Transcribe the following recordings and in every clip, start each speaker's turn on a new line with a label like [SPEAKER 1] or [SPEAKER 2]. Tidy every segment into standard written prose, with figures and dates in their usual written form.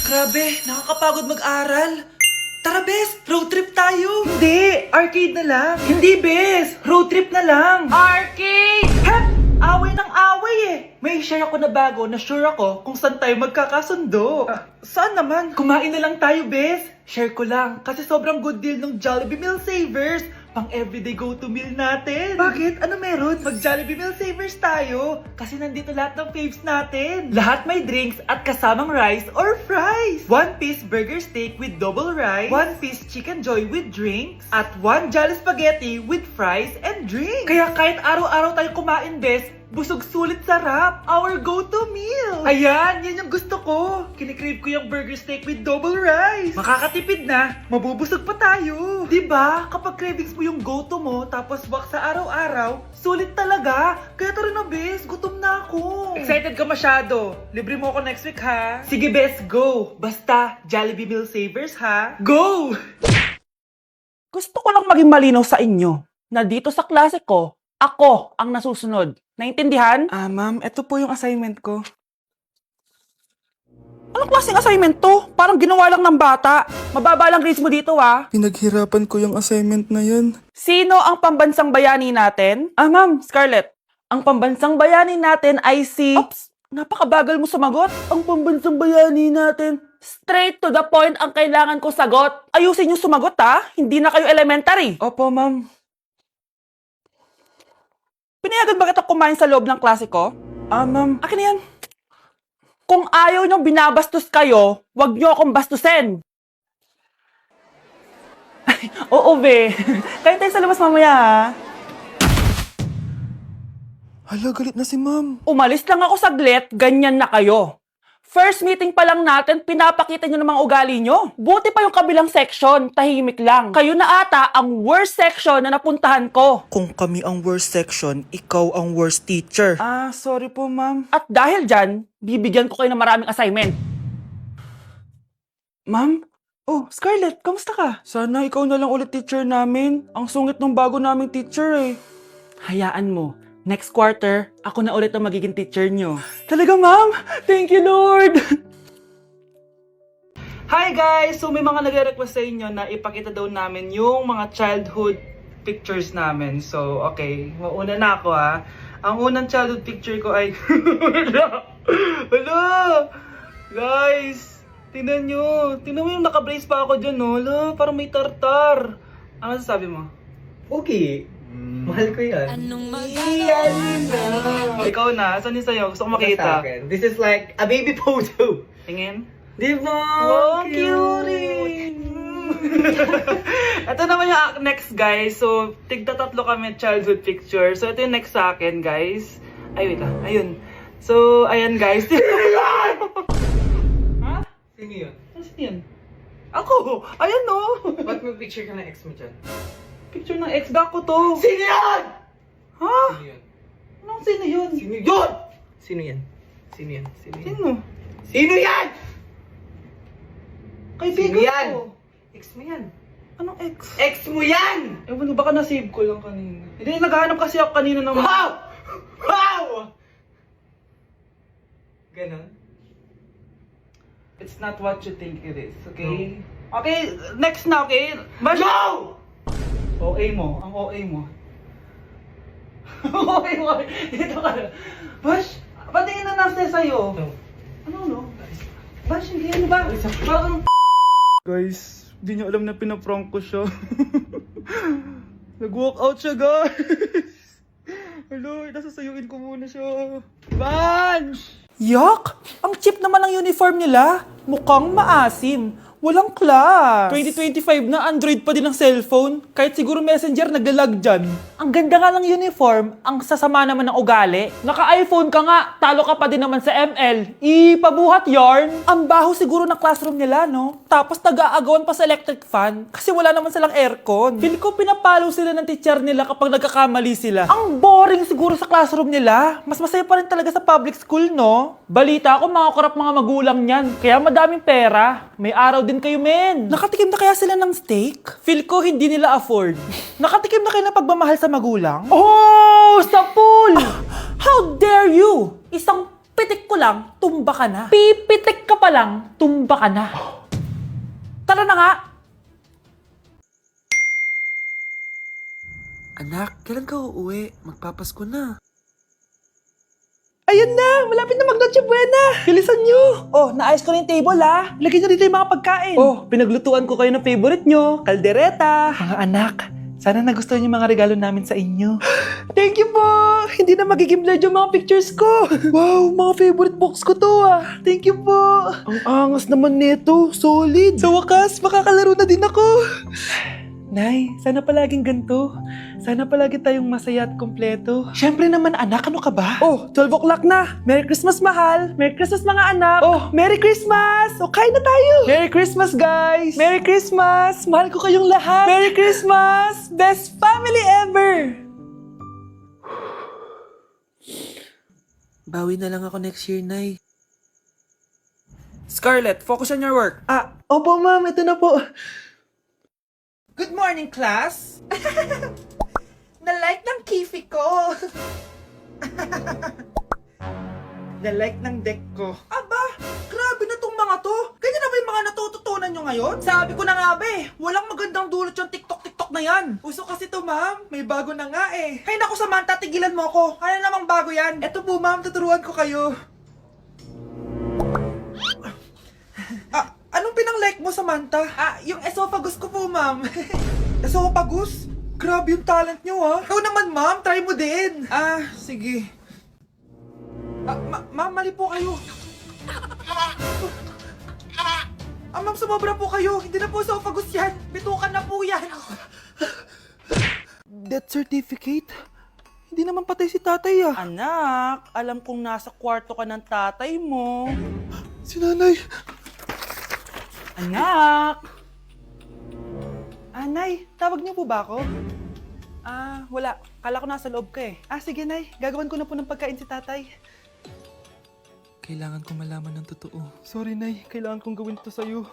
[SPEAKER 1] Grabe, nakakapagod mag-aral. Tara, Bes, road trip tayo. Hindi, arcade na lang. Hindi, Bes, road trip na lang. Arcade! Hep! Away ng away eh. May share ako na bago na sure ako kung saan tayo magkakasundo. Saan naman? Kumain na lang tayo, Bes. Share ko lang kasi sobrang good deal ng Jollibee Meal Savers. Pang everyday go-to meal natin. Bakit? Ano meron? Mag-Jollibee Meal Savers tayo. Kasi nandito lahat ng faves natin. Lahat may drinks at kasamang rice or fries. 1-piece burger steak with double rice. 1-piece chicken joy with drinks. At 1 Jolly Spaghetti with fries and drinks. Kaya kahit araw-araw tayo kumain, Bes, busog sulit sarap. Our go-to meal. Ayan, yan yung gusto ko. Kinikrave ko yung burger steak with double rice. Makakatipid na, mabubusog pa tayo. Diba? Kapag cravings mo yung go-to mo, tapos wak sa araw-araw, sulit talaga. Kaya tara na, Bes, gutom na ako. Excited ka masyado. Libre mo ako next week, ha? Sige, Bes, go. Basta, Jollibee Meal Savers, ha? Go!
[SPEAKER 2] Gusto ko lang maging malinaw sa inyo na dito sa klase ko, ako ang nasusunod. Naintindihan?
[SPEAKER 1] Ma'am, ito po yung assignment ko.
[SPEAKER 2] Anong klaseng assignment to? Parang ginawa lang ng bata. Mababa lang grades mo dito, ah.
[SPEAKER 1] Pinaghirapan ko yung assignment na yun.
[SPEAKER 2] Sino ang pambansang bayani natin? Ma'am, Scarlett. Ang pambansang bayani natin ay si... Oops! Napakabagal mo sumagot. Ang pambansang bayani natin. Straight to the point ang kailangan ko sagot. Ayusin yung sumagot, ha? Hindi na kayo elementary.
[SPEAKER 1] Opo, ma'am.
[SPEAKER 2] Pinayagan ba kita kumain sa loob ng klase ko?
[SPEAKER 1] Ma'am.
[SPEAKER 2] Akin na yan. Kung ayaw niyong binabastos kayo, wag niyo akong bastusin. Ay, oo, be. Kain tayo sa labas mamaya, ha?
[SPEAKER 1] Hala, galit na si ma'am.
[SPEAKER 2] Umalis lang ako saglit, ganyan na kayo. First meeting pa lang natin, pinapakita nyo ng mga ugali nyo. Buti pa yung kabilang section, tahimik lang. Kayo na ata ang worst section na napuntahan ko.
[SPEAKER 1] Kung kami ang worst section, ikaw ang worst teacher. Sorry po, ma'am.
[SPEAKER 2] At dahil dyan, bibigyan ko kayo ng maraming assignment.
[SPEAKER 1] Ma'am?
[SPEAKER 2] Oh, Scarlett, kamusta ka?
[SPEAKER 1] Sana ikaw na lang ulit teacher namin. Ang sungit ng bago naming teacher eh.
[SPEAKER 2] Hayaan mo. Next quarter, ako na ulit ang magiging teacher nyo.
[SPEAKER 1] Talaga, ma'am? Thank you, Lord! Hi, guys! So, may mga nagre-request sa inyo na ipakita daw namin yung mga childhood pictures namin. So, okay. Mauna na ako, ha. Ang unang childhood picture ko ay... Hala! Guys! Tingnan nyo. Tingnan mo yung naka-brace pa ako dyan, no? Hala, parang may tartar. Ano sasabi mo?
[SPEAKER 3] Okay. Mahal ko yan.
[SPEAKER 1] Ikaw na. Saan yung sa'yo? Gusto ko
[SPEAKER 3] Sa
[SPEAKER 1] makita.
[SPEAKER 3] akin. This is like a baby photo.
[SPEAKER 1] Tingin.
[SPEAKER 3] Di ba?
[SPEAKER 1] Wow, cutie! Ito naman yung next, guys. So, tigda tatlo kami childhood picture. So, ito yung next sa akin, guys. Ay, wait lang. Ayun. So, ayan, guys. Ha?
[SPEAKER 3] Sino yun?
[SPEAKER 1] Saan yun? Ako! Ayan, no!
[SPEAKER 3] Ba't may picture ka ng ex mo dyan?
[SPEAKER 1] Picture ng ex ko to.
[SPEAKER 3] Sino yan?
[SPEAKER 1] Ha?
[SPEAKER 3] Sino yun?
[SPEAKER 1] Anong sino yun?
[SPEAKER 3] Sino yun? Sino yan? Sino yan? Sino yan?
[SPEAKER 1] Sino?
[SPEAKER 3] Sino yan?
[SPEAKER 1] Kaibigan
[SPEAKER 3] Sino yan?
[SPEAKER 1] ko.
[SPEAKER 3] Ex mo yan.
[SPEAKER 1] Anong ex?
[SPEAKER 3] Ex mo yan!
[SPEAKER 1] Ewan, baka na-save ko lang kanina. Hindi, naghahanap kasi ako kanina ng...
[SPEAKER 3] Wow! Wow! Ganon?
[SPEAKER 1] It's not what you think it is, okay? Okay, next na, okay? Bash!
[SPEAKER 3] No!
[SPEAKER 1] OA mo, ang OA mo. OA mo, dito ka na. Bash, patingin na nasa sa'yo.
[SPEAKER 3] No.
[SPEAKER 1] Ano, no? Bash, hindi, ano ba? Parang... Guys, di niyo alam na pinaprank ko siya. Nag-walk out siya, guys. Hello, nasasayuin ko muna siya. Bash!
[SPEAKER 2] Yak! Ang cheap naman ng uniform nila. Mukhang maasim. Walang class.
[SPEAKER 1] 2025 na, Android pa din ang cellphone. Kahit siguro Messenger, naglalag dyan.
[SPEAKER 2] Ang ganda nga ng uniform, ang sasama naman ng ugali.
[SPEAKER 1] Naka-iPhone ka nga, talo ka pa din naman sa ML. Ipabuhat yarn.
[SPEAKER 2] Ang baho siguro ng classroom nila, no? Tapos nag-aagawan pa sa electric fan kasi wala naman silang aircon.
[SPEAKER 1] Feel ko pinapalo sila ng teacher nila kapag nagkakamali sila.
[SPEAKER 2] Ang boring siguro sa classroom nila. Mas masaya pa rin talaga sa public school, no?
[SPEAKER 1] Balita ko, mga korap mga magulang niyan. Kaya madaming pera. May araw din kayo, men.
[SPEAKER 2] Nakatikim na kaya sila ng steak?
[SPEAKER 1] Feel ko hindi nila afford.
[SPEAKER 2] Nakatikim na kayo ng pagmamahal sa magulang?
[SPEAKER 1] Oh! Sa pool!
[SPEAKER 2] How dare you? Isang Pitik ko lang, tumba ka na. Pipitik ka pa lang, tumba ka na. Tara na nga.
[SPEAKER 1] Anak, kailan ka uuwi? Magpapasko na.
[SPEAKER 2] Ayun na, malapit na mag-Noche Buena. Bilisan nyo. Oh, naayos ko na yung table ha. Lagyan nyo dito yung mga pagkain. Oh, pinaglutuan ko kayo ng favorite nyo, kaldereta.
[SPEAKER 1] Mga anak, sana nagustuhan yung mga regalo namin sa inyo.
[SPEAKER 2] Thank you po. Hindi na magiging blurred yung mga pictures ko. Wow, mga favorite box ko to ah. Thank you po. Ang angas naman nito, solid. Sa wakas, makakalaro na din ako.
[SPEAKER 1] Nay, sana palaging ganito. Sana palagi tayong masaya at kompleto. Siyempre naman anak, ano ka ba?
[SPEAKER 2] Oh, 12 o'clock na. Merry Christmas, mahal. Merry Christmas, mga anak. Oh, Merry Christmas. O, kain na tayo. Merry Christmas, guys. Merry Christmas. Mahal ko kayong lahat. Merry Christmas. Best family ever.
[SPEAKER 1] Bawi na lang ako next year, Nay.
[SPEAKER 2] Scarlett, focus on your work.
[SPEAKER 1] Opo ma'am, ito na po.
[SPEAKER 2] Good morning, class. Na-like ng kifi ko.
[SPEAKER 1] Na-like ng deck ko.
[SPEAKER 2] Aba, grabe na tong mga to. Ganyan na ba yung mga natututunan nyo ngayon? Sabi ko na nga ba eh, walang magandang dulot yung TikTok na yan. Uso kasi to, ma'am. May bago na nga eh. Hay naku, Samantha, tigilan mo ako. Ano namang bago yan?
[SPEAKER 1] Eto po ma'am, tuturuan ko kayo.
[SPEAKER 2] Anong pinang-like mo, Samantha? Yung esophagus ko po, ma'am. Esophagus? Grabe yung talent nyo, ha? Ikaw naman, ma'am. Try mo din. Sige. Ma'am, mali po kayo. Ma'am, sumobra po kayo. Hindi na po esophagus yan. Bitukan na po yan.
[SPEAKER 1] Death certificate? Hindi naman patay si tatay ah.
[SPEAKER 2] Anak, alam kong nasa kwarto ka ng tatay mo.
[SPEAKER 1] Si nanay.
[SPEAKER 2] Anak! Nay, tawag niyo po ba ako? Wala. Kala ko nasa loob ka eh. Sige, Nay. Gagawan ko na po ng pagkain si tatay.
[SPEAKER 1] Kailangan ko malaman ng totoo. Sorry, Nay. Kailangan kong gawin ito sa'yo.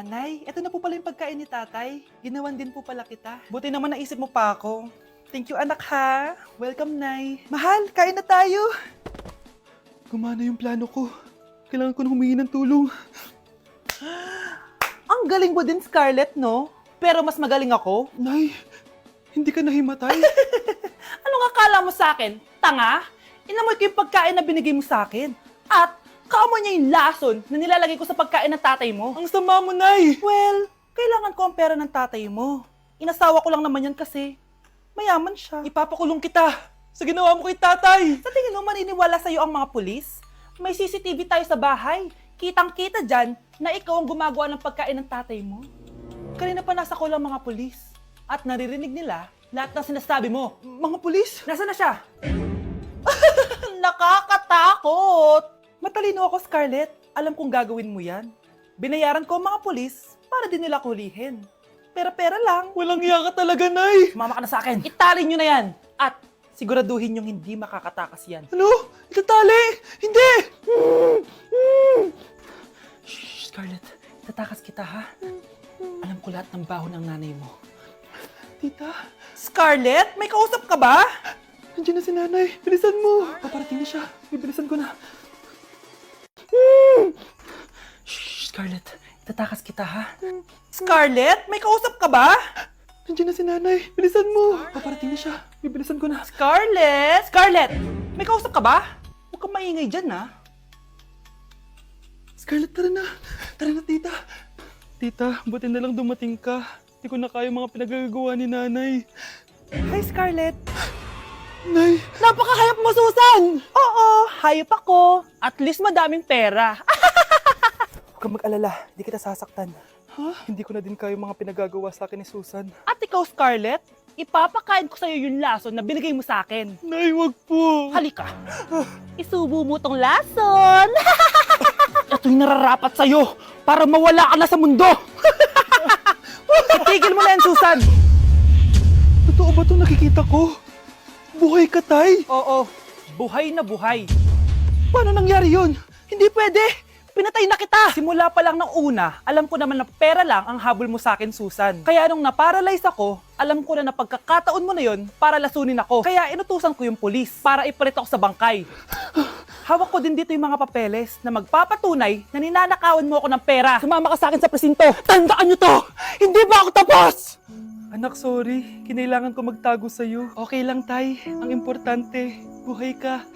[SPEAKER 2] Nay, eto na po pala yung pagkain ni tatay. Ginawan din po pala kita. Buti naman naisip mo pa ako. Thank you, anak, ha. Welcome, Nay. Mahal, kain na tayo.
[SPEAKER 1] Gumana yung plano ko. Kailangan ko na humingi ng tulong.
[SPEAKER 2] Ang galing mo din, Scarlett, no? Pero mas magaling ako.
[SPEAKER 1] Nay, hindi ka nahimatay.
[SPEAKER 2] Anong akala mo sa akin? Tanga? Inamoy ko yung pagkain na binigay mo sa akin. At kaamoy niya yung lason na nilalagay ko sa pagkain ng tatay mo.
[SPEAKER 1] Ang sama mo, Nay.
[SPEAKER 2] Well, kailangan ko ang pera ng tatay mo. Inasawa ko lang naman yan kasi mayaman siya.
[SPEAKER 1] Ipapakulong kita sa ginawa mo kay tatay.
[SPEAKER 2] Sa tingin mo maniniwala sa'yo ang mga pulis? May CCTV tayo sa bahay. Kitang-kita dyan na ikaw ang gumagawa ng pagkain ng tatay mo. Kanina pa nasa kulang mga pulis. At naririnig nila lahat ng sinasabi mo.
[SPEAKER 1] Mga pulis?
[SPEAKER 2] Nasaan na siya? Nakakatakot! Matalino ako, Scarlett. Alam kong gagawin mo yan. Binayaran ko ang mga pulis para din nila kulihin. Pera-pera lang.
[SPEAKER 1] Walang iya ka talaga, Nay.
[SPEAKER 2] Sumama ka na sa akin. Itali nyo na yan. At siguraduhin yung hindi makakatakas yan.
[SPEAKER 1] Ano? Itatali? Hindi!
[SPEAKER 2] Shh, Scarlett. Itatakas kita, ha? Alam ko lahat ng baho ng nanay mo.
[SPEAKER 1] Tita,
[SPEAKER 2] Scarlett, may kausap ka ba?
[SPEAKER 1] nandiyan na si nanay. Bilisan mo. Paparating na siya. Bibilisan ko na.
[SPEAKER 2] Shh, Scarlett. Itatakas kita, ha? Scarlett, may kausap ka ba?
[SPEAKER 1] Nandiyan na si nanay. Bilisan mo. Paparating na siya. Bibilisan ko na.
[SPEAKER 2] Scarlett! Scarlett! May kausap ka ba? Huwag kang maingay dyan, ha?
[SPEAKER 1] Scarlett, tara na. Tara na, tita. Tita, buti na lang dumating ka. Hindi ko na kaya mga pinagagawa ni nanay.
[SPEAKER 2] Hi, Scarlett.
[SPEAKER 1] Nay,
[SPEAKER 2] Napakahayap mo, Susan! Oo, hayop ako. At least madaming pera.
[SPEAKER 1] huwag kang mag-alala. Hindi kita sasaktan. Hindi ko na din kaya mga pinagagawa sa akin ni Susan.
[SPEAKER 2] At ikaw, Scarlett, ipapakain ko sa'yo yung lason na binigay mo sa akin.
[SPEAKER 1] Nay, wag po.
[SPEAKER 2] Halika. Isubo mo tong lason. Ito'y nararapat sa'yo para mawala ka na sa mundo. Itigil mo na yan, Susan.
[SPEAKER 1] Totoo ba itong nakikita ko? Buhay ka, Tay?
[SPEAKER 2] Oo, buhay na buhay.
[SPEAKER 1] Paano nangyari yun?
[SPEAKER 2] Hindi pwede. pinatay na kita! Simula pa lang ng una, alam ko naman na pera lang ang habol mo sa akin, Susan. Kaya nung naparalyze ako, alam ko na pagkakataon mo na yon para lasunin ako. Kaya inutusan ko yung pulis para ipalit ako sa bangkay. Hawak ko din dito yung mga papeles na magpapatunay na ninanakawan mo ako ng pera. Sumama ka sa akin sa presinto. Tandaan nyo to! Hindi ba ako tapos? Anak, sorry. Kinailangan ko magtago sa'yo. Okay lang, Tay. Ang importante, buhay ka.